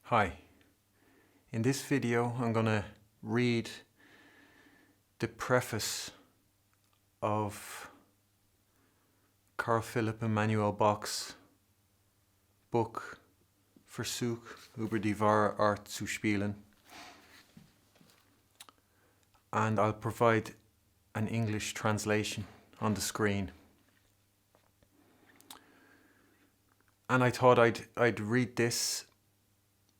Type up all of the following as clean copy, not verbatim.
Hi, in this video I'm going to read the preface of Philipp Emanuel Bach's book Versuch, über, wahre, Art zu spielen, and I'll provide an English translation on the screen. And I thought I'd read this.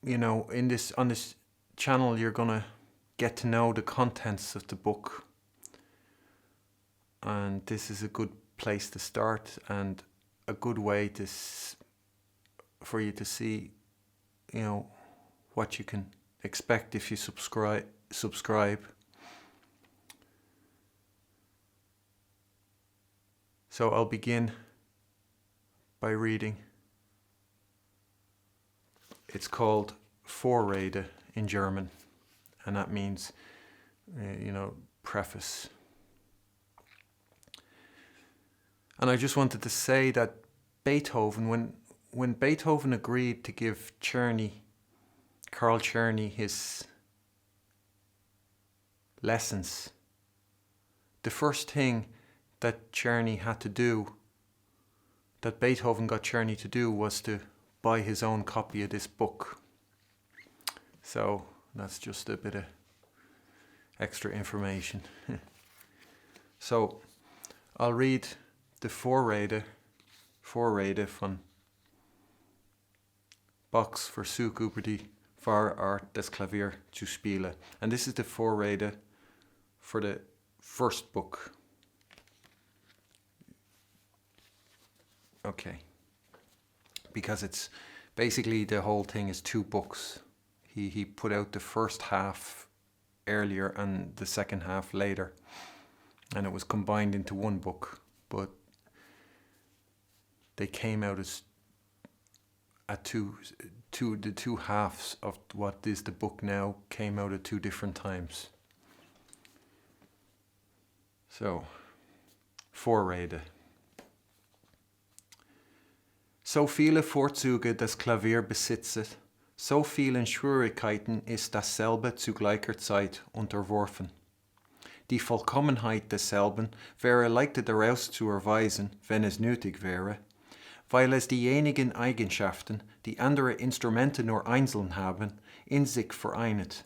You know, on this channel you're gonna get to know the contents of the book, and this is a good place to start and a good way for you to see, you know, what you can expect if you subscribe. So I'll begin by reading. It's called Vorrede in German, and that means, preface. And I just wanted to say that Beethoven, when Beethoven agreed to give Carl Czerny, his lessons, the first thing that Beethoven got Czerny to do was to buy his own copy of this book. So that's just a bit of extra information. So I'll read the Vorrede von Bach's Versuch, über, wahre, Art das Clavier zu spielen. And this is the Vorrede for the first book. Okay. Because it's basically, the whole thing is two books. He put out the first half earlier and the second half later, and it was combined into one book, but they came out as the two halves of what is the book now came out at two different times. So, Vorrede. So viele Vorzüge das Klavier besitzet, so vielen Schwierigkeiten ist dasselbe zu gleicher Zeit unterworfen. Die Vollkommenheit desselben wäre leichter daraus zu erweisen, wenn es nötig wäre, weil es diejenigen Eigenschaften, die andere Instrumente nur einzeln haben, in sich vereint,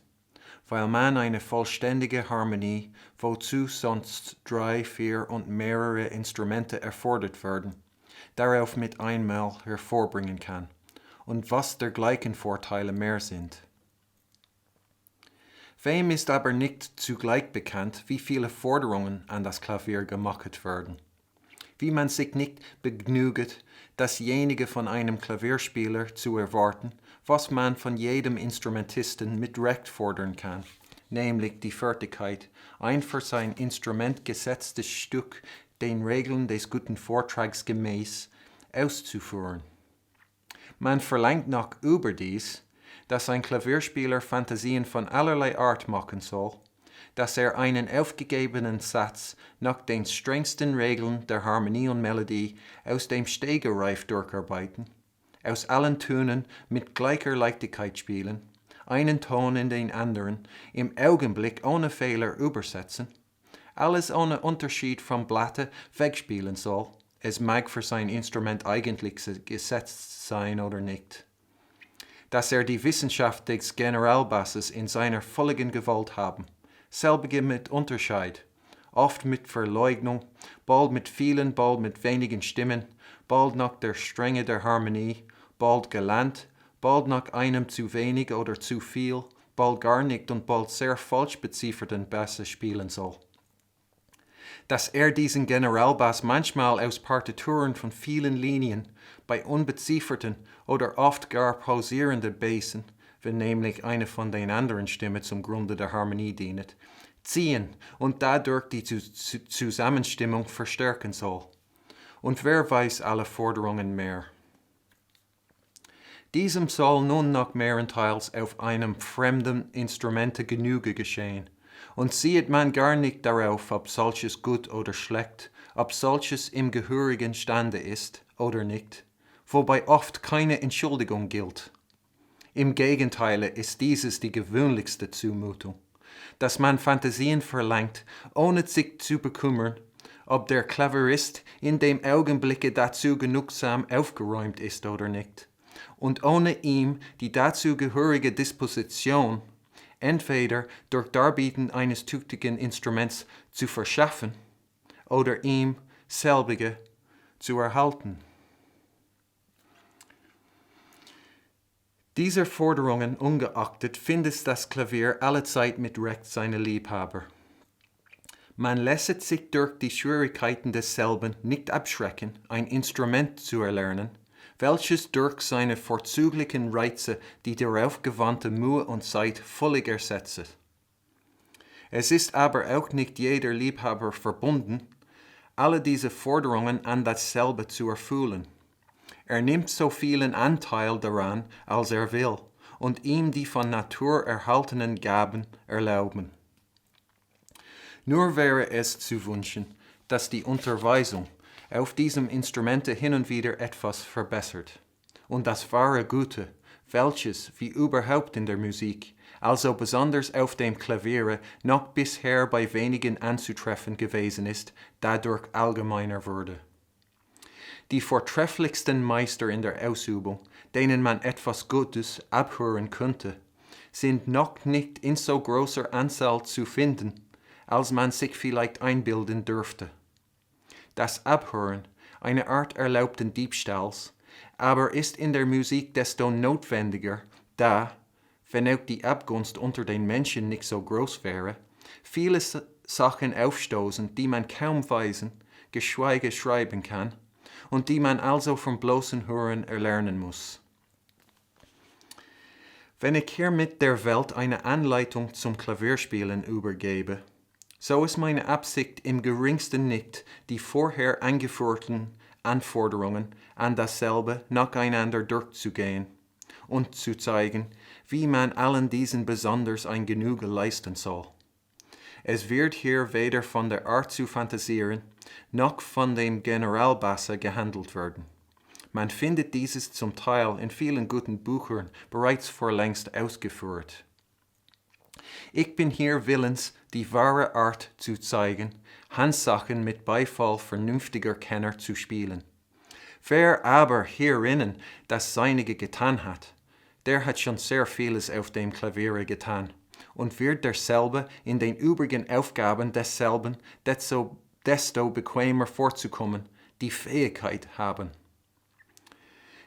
weil man eine vollständige Harmonie, wozu sonst 3, 4 und mehrere Instrumente erfordert werden, darauf mit einmal hervorbringen kann, und was dergleichen Vorteile mehr sind. Wem ist aber nicht zugleich bekannt, wie viele Forderungen an das Klavier gemacht werden, wie man sich nicht begnüget, dasjenige von einem Klavierspieler zu erwarten, was man von jedem Instrumentisten mit Recht fordern kann, nämlich die Fertigkeit, ein für sein Instrument gesetztes Stück den Regeln des guten Vortrags gemäß auszuführen. Man verlangt noch überdies, dass ein Klavierspieler Fantasien von allerlei Art machen soll, dass einen aufgegebenen Satz nach den strengsten Regeln der Harmonie und Melodie aus dem Stegreif durcharbeiten, aus allen Tönen mit gleicher Leichtigkeit spielen, einen Ton in den anderen, im Augenblick ohne Fehler übersetzen, alles ohne Unterschied vom Blatte wegspielen soll, es mag für sein Instrument eigentlich gesetzt sein oder nicht. Dass die Wissenschaft des Generalbasses in seiner völligen Gewalt haben, selbige mit Unterscheid, oft mit Verleugnung, bald mit vielen, bald mit wenigen Stimmen, bald nach der Strenge der Harmonie, bald galant, bald nach einem zu wenig oder zu viel, bald gar nicht und bald sehr falsch bezifferten Basse spielen soll. Dass diesen Generalbass manchmal aus Partituren von vielen Linien bei unbezifferten oder oft gar pausierenden Bassen, wenn nämlich eine von den anderen Stimmen zum Grunde der Harmonie dient, ziehen und dadurch die Zusammenstimmung verstärken soll. Und wer weiß alle Forderungen mehr. Diesem soll nun noch mehrenteils auf einem fremden Instrumente Genüge geschehen, und sieht man gar nicht darauf, ob solches gut oder schlecht, ob solches im gehörigen Stande ist oder nicht, wobei oft keine Entschuldigung gilt. Im Gegenteil ist dieses die gewöhnlichste Zumutung, dass man Fantasien verlangt, ohne sich zu bekümmern, ob der Klavierist in dem Augenblicke dazu genugsam aufgeräumt ist oder nicht, und ohne ihm die dazu gehörige Disposition entweder durch Darbieten eines tüchtigen Instruments zu verschaffen oder ihm selbige zu erhalten. Dieser Forderungen ungeachtet findet das Klavier allezeit mit Recht seine Liebhaber. Man lässt sich durch die Schwierigkeiten desselben nicht abschrecken, ein Instrument zu erlernen, welches durch seine vorzüglichen Reize die darauf gewandte Mühe und Zeit völlig ersetzt. Es ist aber auch nicht jeder Liebhaber verbunden, alle diese Forderungen an dasselbe zu erfüllen. Er nimmt so vielen Anteil daran, als er will, und ihm die von Natur erhaltenen Gaben erlauben. Nur wäre es zu wünschen, dass die Unterweisung auf diesem Instrumente hin und wieder etwas verbessert und das wahre Gute, welches, wie überhaupt in der Musik, also besonders auf dem Klaviere, noch bisher bei wenigen anzutreffen gewesen ist, dadurch allgemeiner würde. Die vortrefflichsten Meister in der Ausübung, denen man etwas Gutes abhören könnte, sind noch nicht in so großer Anzahl zu finden, als man sich vielleicht einbilden dürfte. Das Abhören, eine Art erlaubten Diebstahls, aber ist in der Musik desto notwendiger, da, wenn auch die Abgunst unter den Menschen nicht so groß wäre, viele Sachen aufstoßen, die man kaum weisen, geschweige schreiben kann, und die man also vom bloßen Hören erlernen muss. Wenn ich hiermit der Welt eine Anleitung zum Klavierspielen übergebe, so ist meine Absicht im geringsten nicht, die vorher angeführten Anforderungen an dasselbe nacheinander durchzugehen und zu zeigen, wie man allen diesen besonders ein Genüge leisten soll. Es wird hier weder von der Art zu fantasieren, noch von dem Generalbasse gehandelt werden. Man findet dieses zum Teil in vielen guten Büchern bereits vorlängst ausgeführt. Ich bin hier willens, die wahre Art zu zeigen, Handsachen mit Beifall vernünftiger Kenner zu spielen. Wer aber hierinnen das Seinige getan hat, der hat schon sehr vieles auf dem Klaviere getan und wird derselbe in den übrigen Aufgaben desselben desto bequemer vorzukommen, die Fähigkeit haben.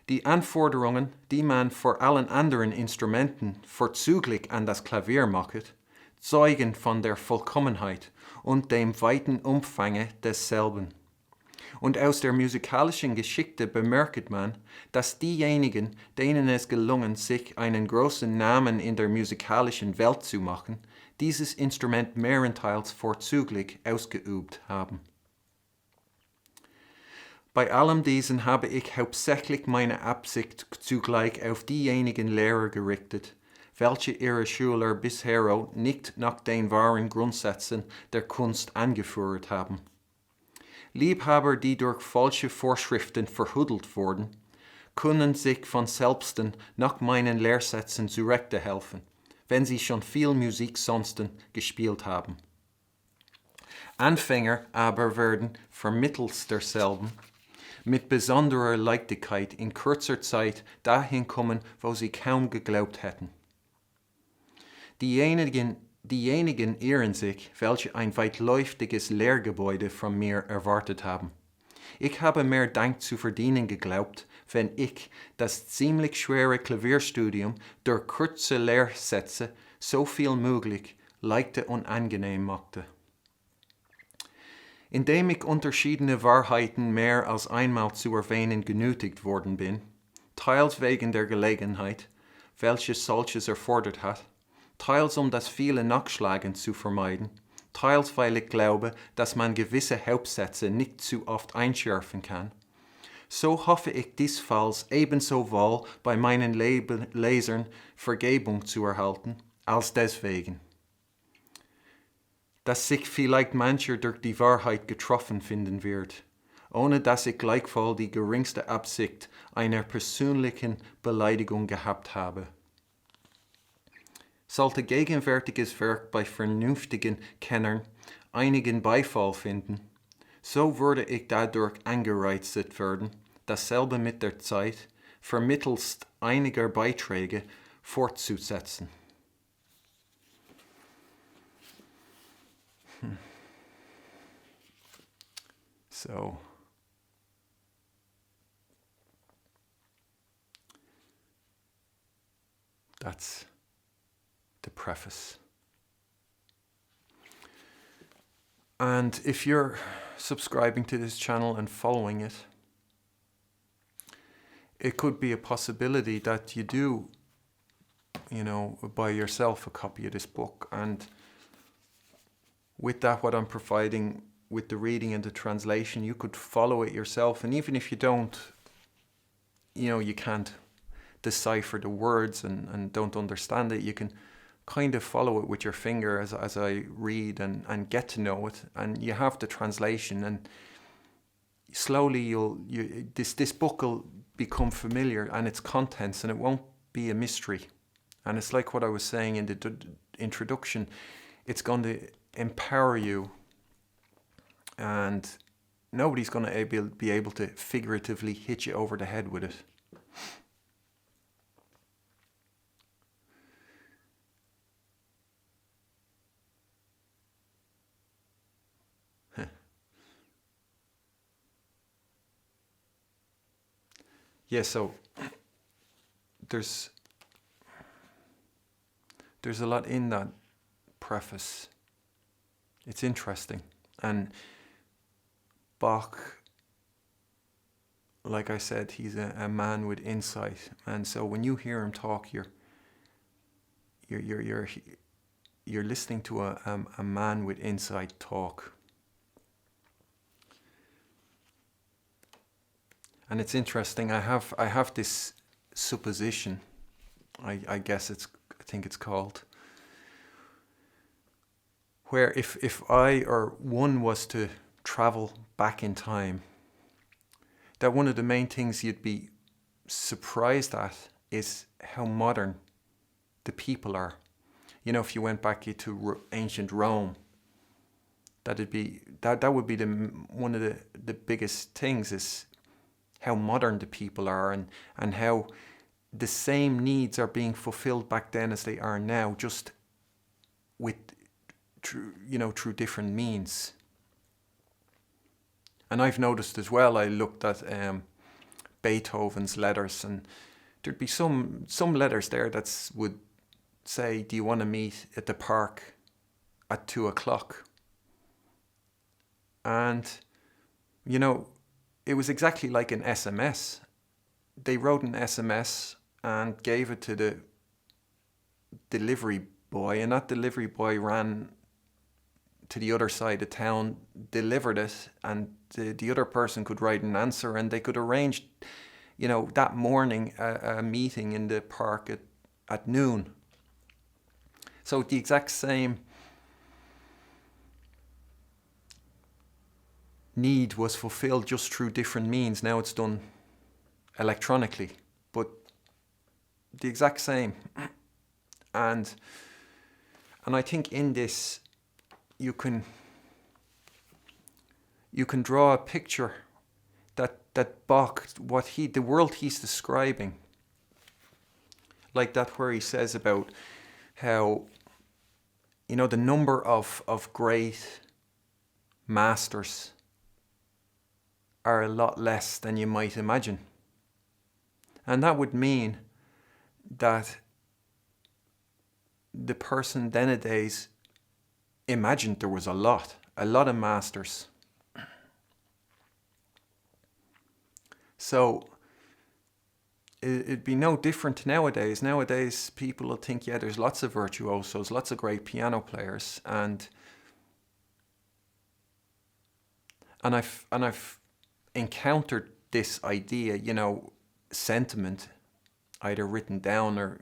Die Anforderungen, die man vor allen anderen Instrumenten vorzüglich an das Klavier macht, zeugen von der Vollkommenheit und dem weiten Umfange desselben. Und aus der musikalischen Geschichte bemerkt man, dass diejenigen, denen es gelungen, sich einen großen Namen in der musikalischen Welt zu machen, dieses Instrument mehrenteils vorzüglich ausgeübt haben. Bei allem diesen habe ich hauptsächlich meine Absicht zugleich auf diejenigen Lehrer gerichtet, welche ihre Schüler bisher nicht nach den wahren Grundsätzen der Kunst angeführt haben. Liebhaber, die durch falsche Vorschriften verhudelt wurden, können sich von selbsten nach meinen Lehrsätzen zurechthelfen, wenn sie schon viel Musik sonst gespielt haben. Anfänger aber werden vermittels derselben mit besonderer Leichtigkeit in kurzer Zeit dahin kommen, wo sie kaum geglaubt hätten. Diejenigen irren sich, welche ein weitläufiges Lehrgebäude von mir erwartet haben. Ich habe mehr Dank zu verdienen geglaubt, wenn ich das ziemlich schwere Klavierstudium durch kurze Lehrsätze so viel möglich leichter und angenehm machte. Indem ich unterschiedene Wahrheiten mehr als einmal zu erwähnen genötigt worden bin, teils wegen der Gelegenheit, welche solches erfordert hat, teils das viele Nachschlagen zu vermeiden, teils weil ich glaube, dass man gewisse Hauptsätze nicht zu oft einschärfen kann, so hoffe ich diesfalls ebenso wohl bei meinen Lesern Vergebung zu erhalten, als deswegen, dass sich vielleicht mancher durch die Wahrheit getroffen finden wird, ohne dass ich gleichwohl die geringste Absicht einer persönlichen Beleidigung gehabt habe. Sollte gegenwärtiges Werk bei vernünftigen Kennern einigen Beifall finden, so würde ich dadurch angereizt werden, dasselbe mit der Zeit vermittelst einiger Beiträge fortzusetzen. So, that's the preface. And if you're subscribing to this channel and following it, it could be a possibility that you do, buy yourself a copy of this book. And with that, what I'm providing with the reading and the translation, you could follow it yourself. And even if you don't, you can't decipher the words and don't understand it, you can kind of follow it with your finger as I read and get to know it. And you have the translation, and slowly this book will become familiar and its contents, and it won't be a mystery. And it's like what I was saying in the introduction, it's going to empower you, and nobody's going to be able to figuratively hit you over the head with it. Yeah, so there's a lot in that preface. It's interesting. And Bach, like I said, he's a man with insight. And so when you hear him talk, you're listening to a man with insight talk. And it's interesting. I have this supposition. I guess I think it's called, where if I or one was to travel back in time, that one of the main things you'd be surprised at is how modern the people are. If you went back to ancient Rome, that would be one of the biggest things, is how modern the people are, and how the same needs are being fulfilled back then as they are now, just through different means. And I've noticed as well, I looked at Beethoven's letters, and there'd be some letters there that would say, do you want to meet at the park at 2:00? And, it was exactly like an SMS. They wrote an SMS and gave it to the delivery boy, and that delivery boy ran to the other side of town, delivered it, and the other person could write an answer, and they could arrange, that morning a meeting in the park at noon. So the exact same need was fulfilled, just through different means. Now it's done electronically, but the exact same. And I think in this you can draw a picture that Bach, the world he's describing, like that where he says about how the number of great masters are a lot less than you might imagine. And that would mean that the person then a days imagined there was a lot of masters. So it'd be no different nowadays. Nowadays people will think, yeah, there's lots of virtuosos, lots of great piano players, and I've encountered this idea, sentiment, either written down or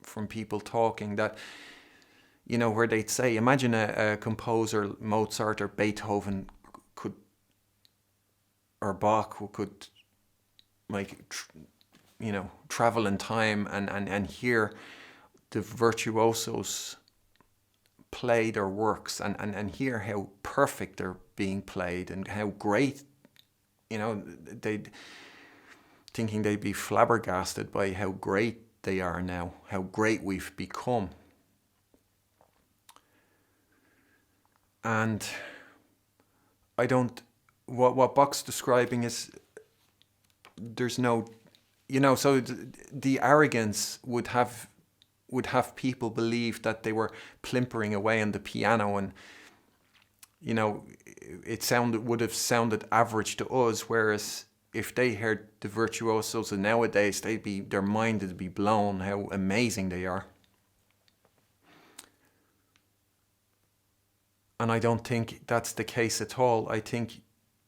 from people talking, that, where they'd say, imagine a composer, Mozart or Beethoven or Bach, who could travel in time and hear the virtuosos play their works and hear how perfect they're being played and how great, thinking they'd be flabbergasted by how great they are now, how great we've become. And what Bach's describing is, there's no, so the arrogance would have people believe that they were plimpering away on the piano, and it would have sounded average to us, whereas if they heard the virtuosos of nowadays, their mind would be blown how amazing they are. And I don't think that's the case at all. I think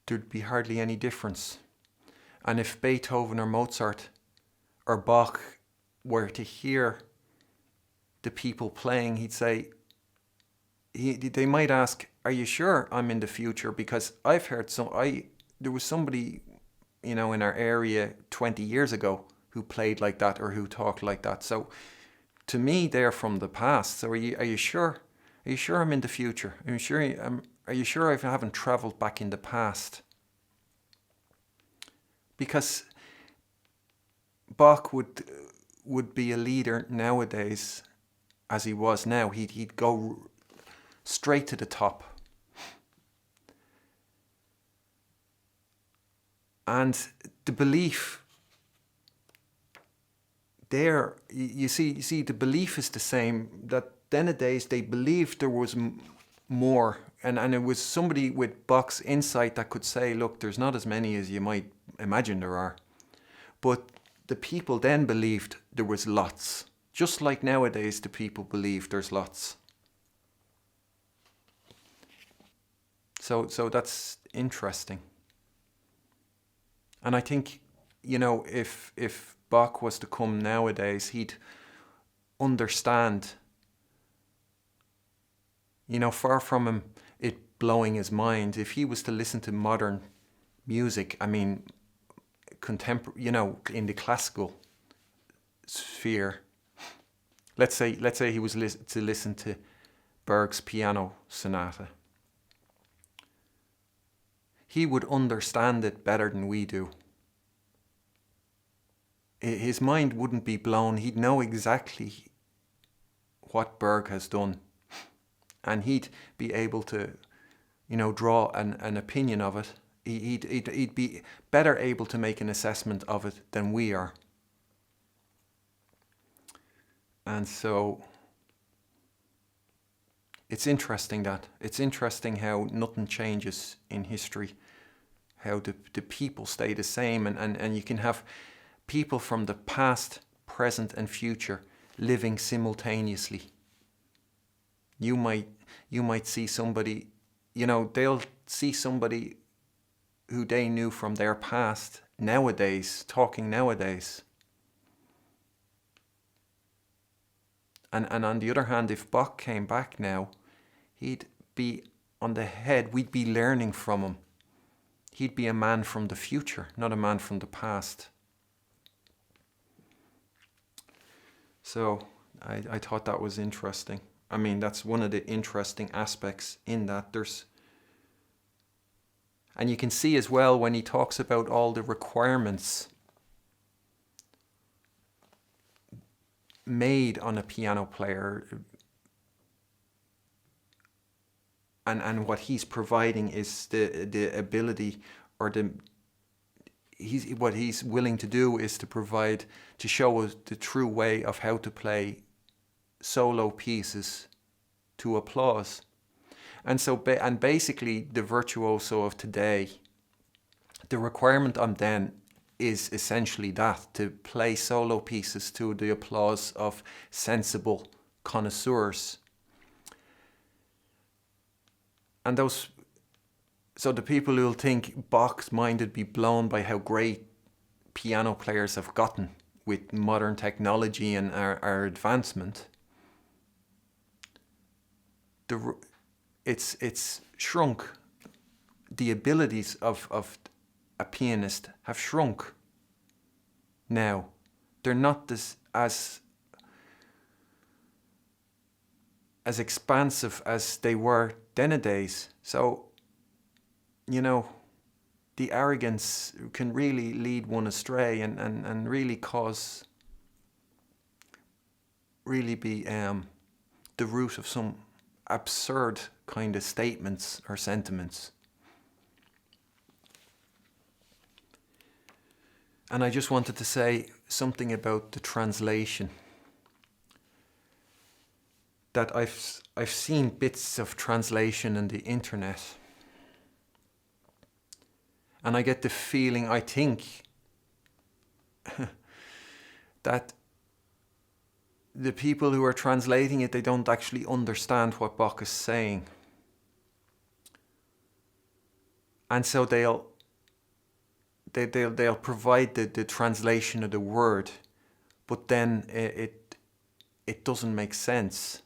there'd be hardly any difference. And if Beethoven or Mozart or Bach were to hear the people playing, he'd say, they might ask, "Are you sure I'm in the future? Because I've heard there was somebody, in our area 20 years ago who played like that or who talked like that. So to me, they're from the past. So are you sure? Are you sure I'm in the future? Are you sure I haven't traveled back in the past?" Because Bach would be a leader nowadays, as he was now. He'd go straight to the top. And the belief there, you see, the belief is the same. That nowadays they believed there was more, and it was somebody with Bach's insight that could say, look, there's not as many as you might imagine there are. But the people then believed there was lots, just like nowadays the people believe there's lots. So that's interesting. And I think, if Bach was to come nowadays, he'd understand, far from him it blowing his mind. If he was to listen to modern music, contemporary, in the classical sphere, let's say he was to listen to Berg's piano sonata, he would understand it better than we do. His mind wouldn't be blown. He'd know exactly what Berg has done, and he'd be able to, draw an opinion of it. He'd be better able to make an assessment of it than we are. And so it's interesting how nothing changes in history, how the people stay the same, and you can have people from the past, present and future living simultaneously. You might see somebody, they'll see somebody who they knew from their past nowadays, talking nowadays. And on the other hand, if Bach came back now, he'd be on the head, we'd be learning from him. He'd be a man from the future, not a man from the past. So I thought that was interesting. That's one of the interesting aspects in that. And you can see as well when he talks about all the requirements made on a piano player, and what he's providing is the ability, or what he's willing to do is to show us the true way of how to play solo pieces to applause. And so, basically, the virtuoso of today, the requirement on them is essentially that, to play solo pieces to the applause of sensible connoisseurs. And so the people who will think Bach's mind would be blown by how great piano players have gotten with modern technology and our advancement, it's shrunk. The abilities of a pianist have shrunk now. They're not as as expansive as they were then a days. So, the arrogance can really lead one astray and really be the root of some absurd kind of statements or sentiments. And I just wanted to say something about the translation. That I've seen bits of translation on the internet. And I get the feeling, I think, that the people who are translating it, they don't actually understand what Bach is saying. And so they'll provide the translation of the word, but then it doesn't make sense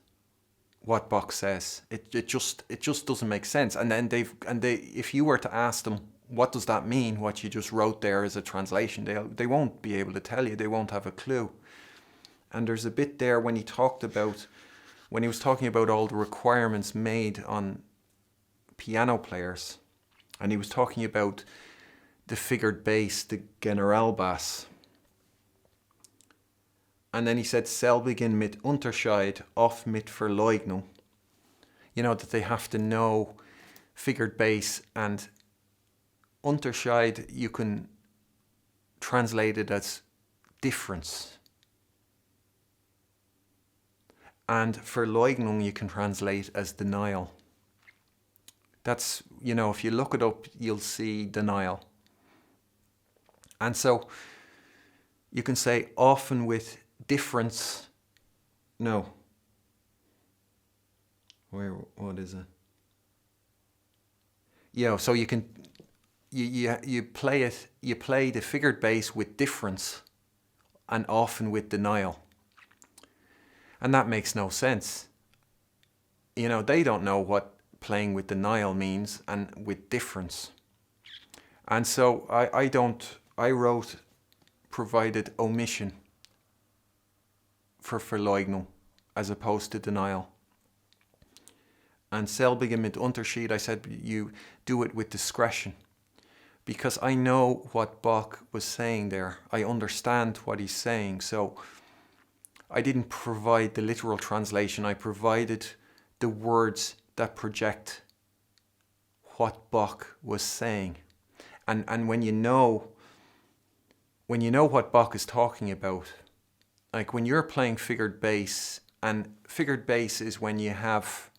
what Bach says. It just doesn't make sense. And then if you were to ask them, what does that mean, what you just wrote there as a translation, they won't be able to tell you. They won't have a clue. And there's a bit there when he was talking about all the requirements made on piano players, and he was talking about the figured bass, the Generalbass. And then he said, Selbigen mit Unterscheid oft mit Verleugnung. That they have to know figured bass, and Unterscheid, you can translate it as difference. And Verleugnung you can translate as denial. That's, if you look it up, you'll see denial. And so you can say often with difference. No. What is it? Yeah, so you can you play the figured bass with difference and often with denial. And that makes no sense. They don't know what playing with denial means and with difference. And so I provided omission for Verleugnung as opposed to denial. And Selbigen mit Unterschied, I said you do it with discretion. Because I know what Bach was saying there. I understand what he's saying. So I didn't provide the literal translation. I provided the words that project what Bach was saying. And when you know what Bach is talking about, like when you're playing figured bass, and figured bass is when you have,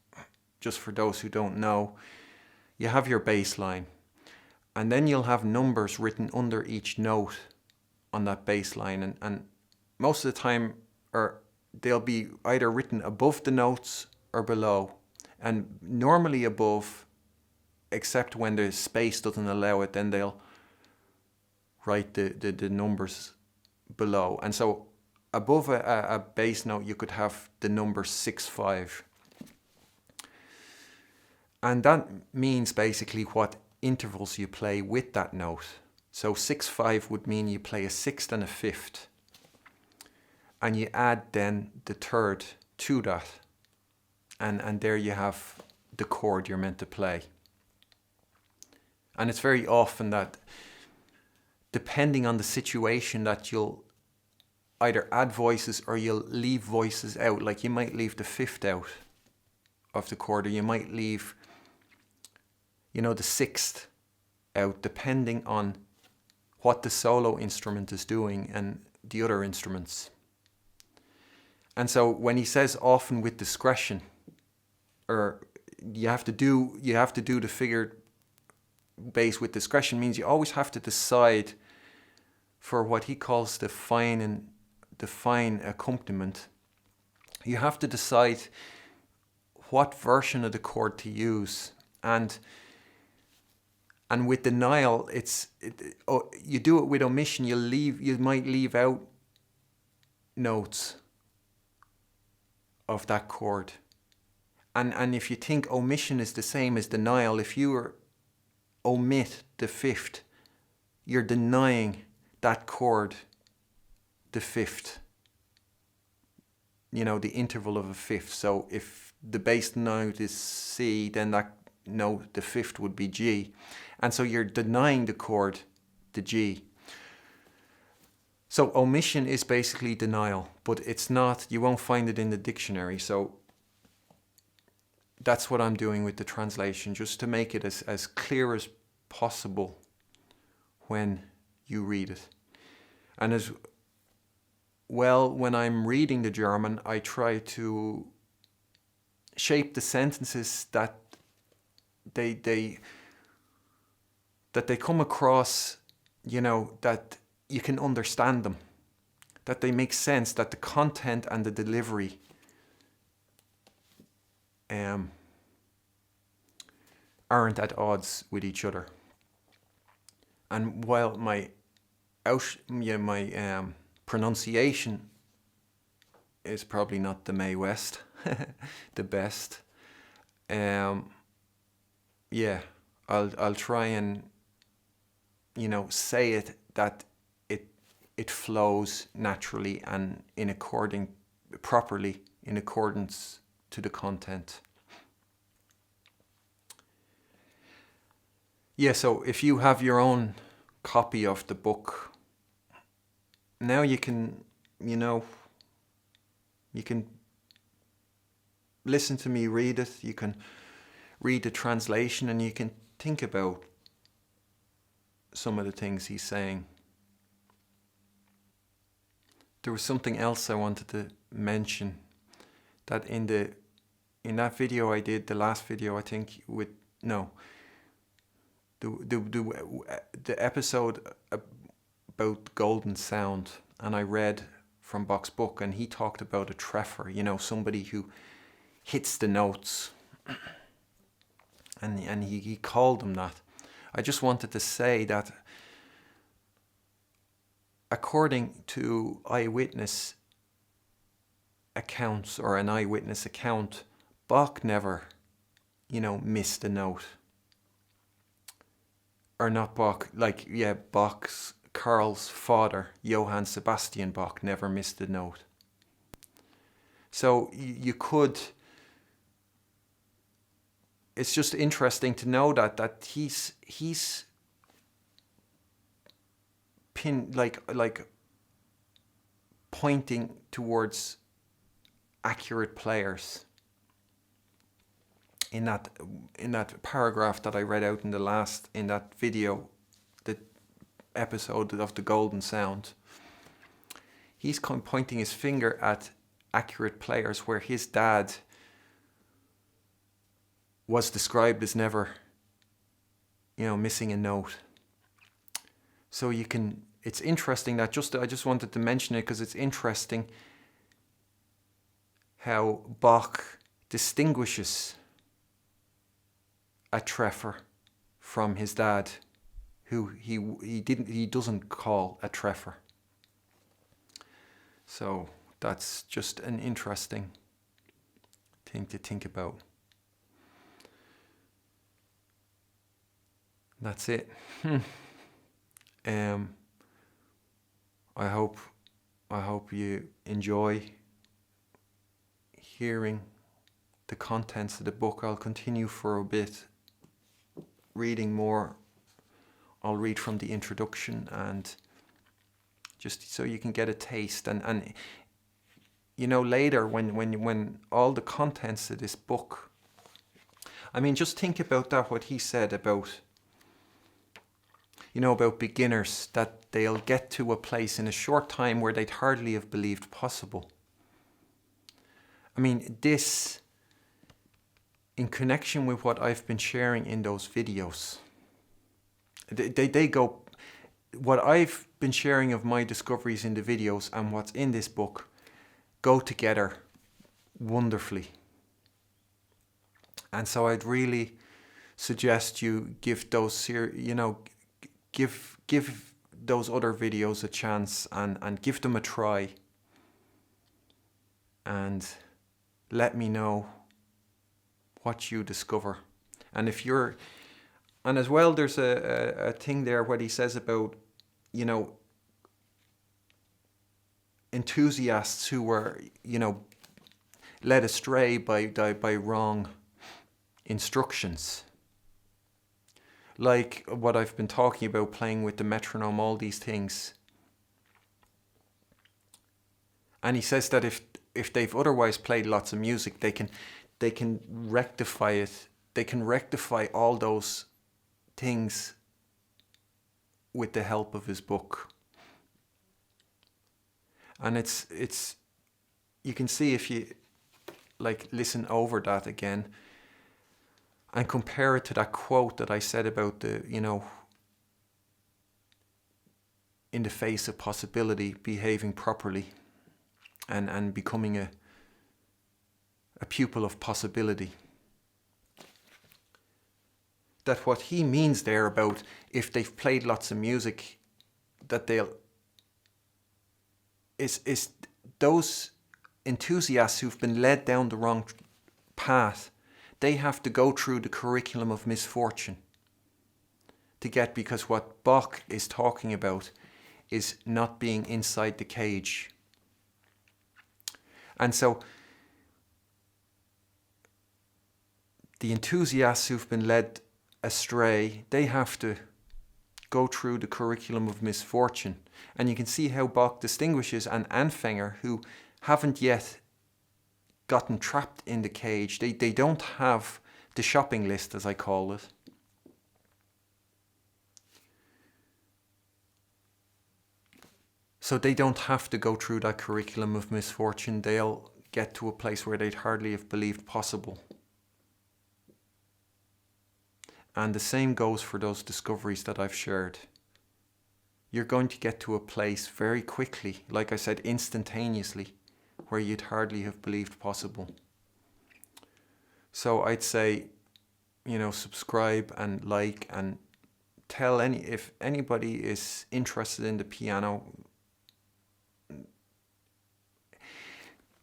just for those who don't know, you have your bass line, and then you'll have numbers written under each note on that bass line, and most of the time they'll be either written above the notes or below, and normally above, except when the space doesn't allow it, then they'll write the numbers below. And so above a bass note you could have the number 6/5. And that means basically what intervals you play with that note. So 6/5 would mean you play a sixth and a fifth. And you add then the third to that. And there you have the chord you're meant to play. And it's very often that, depending on the situation, that you'll either add voices or you'll leave voices out. Like you might leave the fifth out of the chord, or you might leave, the sixth out, depending on what the solo instrument is doing and the other instruments. And so when he says often with discretion, or you have to do the figured bass with discretion, means you always have to decide for what he calls the fine accompaniment. You have to decide what version of the chord to use, and with denial, you do it with omission. You might leave out notes of that chord, and if you think omission is the same as denial, if you omit the fifth, you're denying that chord the fifth, the interval of a fifth. So if the bass note is C, then that note, the fifth, would be G. And so you're denying the chord, the G. So omission is basically denial, but it's not, you won't find it in the dictionary. So that's what I'm doing with the translation, just to make it as clear as possible when you read it. And as well, when I'm reading the German, I try to shape the sentences that they come across, that you can understand them, that they make sense, that the content and the delivery aren't at odds with each other. And while my pronunciation is probably not the Mae West, the best, I'll try and say it that it flows naturally and properly in accordance to the content. Yeah, so if you have your own copy of the book, now you can listen to me read it, you can read the translation, and you can think about some of the things he's saying. There was something else I wanted to mention, that in that video I did, the last video, I think, the episode about golden sound, and I read from Bach's book, and he talked about a treffer, somebody who hits the notes, and he called them that. I just wanted to say that according to eyewitness accounts, or an eyewitness account, Bach never, missed a note. Or not Bach, Karl's father, Johann Sebastian Bach, never missed a note. So you could, it's just interesting to know that he's pointing towards accurate players in that paragraph that I read out in that video, the episode of the golden sound. He's pointing his finger at accurate players, where his dad was described as never, missing a note. So it's interesting that I just wanted to mention it, because it's interesting how Bach distinguishes a treffer from his dad, who he doesn't call a treffer. So that's just an interesting thing to think about. That's it. I hope you enjoy hearing the contents of the book. I'll continue for a bit reading more. I'll read from the introduction, and just so you can get a taste, and later when all the contents of this book, just think about that, what he said about beginners, that they'll get to a place in a short time where they'd hardly have believed possible. This, in connection with what I've been sharing in those videos, they go, what I've been sharing of my discoveries in the videos and what's in this book go together wonderfully. And so I'd really suggest you give those give those other videos a chance, and give them a try, and let me know what you discover. And as well, there's a thing there what he says about enthusiasts who were led astray by wrong instructions. Like what I've been talking about, playing with the metronome, all these things. And he says that if they've otherwise played lots of music, they can rectify it. They can rectify all those things with the help of his book. And it's you can see, if you like listen over that again and compare it to that quote that I said about the, in the face of possibility, behaving properly and becoming a pupil of possibility. That what he means there about if they've played lots of music, that is those enthusiasts who've been led down the wrong path, they have to go through the curriculum of misfortune to get, because what Bach is talking about is not being inside the cage. And so the enthusiasts who've been led astray, they have to go through the curriculum of misfortune. And you can see how Bach distinguishes an Anfänger who haven't yet gotten trapped in the cage. They don't have the shopping list, as I call it. So they don't have to go through that curriculum of misfortune. They'll get to a place where they'd hardly have believed possible. And the same goes for those discoveries that I've shared. You're going to get to a place very quickly, like I said, instantaneously, where you'd hardly have believed possible. So I'd say, subscribe and like, and tell if anybody is interested in the piano,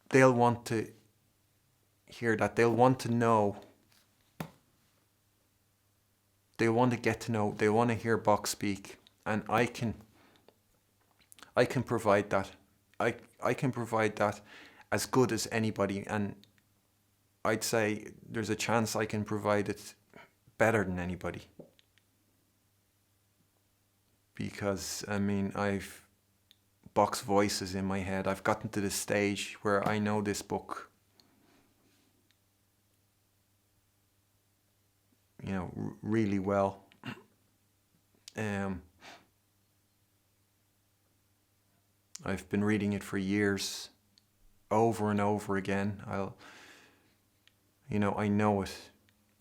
they'll want to hear that. They'll want to know. They want to get to know. They want to hear Bach speak, and I can provide that. I can provide that as good as anybody, and I'd say there's a chance I can provide it better than anybody. Because Bach's voice is in my head. I've gotten to the stage where I know this book, really well. I've been reading it for years, over and over again. I know it,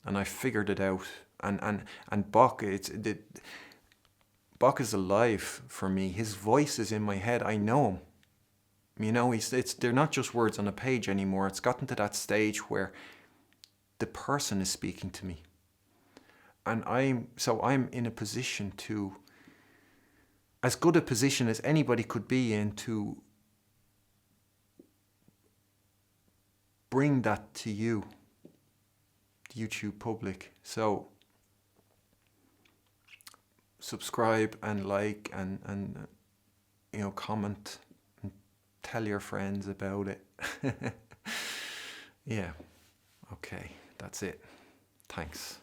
and I figured it out. And Bach, Bach is alive for me. His voice is in my head. I know him. They're not just words on a page anymore. It's gotten to that stage where the person is speaking to me. And I'm in a position to, as good a position as anybody could be in, to bring that to you, the YouTube public. So subscribe and like and comment and tell your friends about it. Yeah. Okay, that's it. Thanks.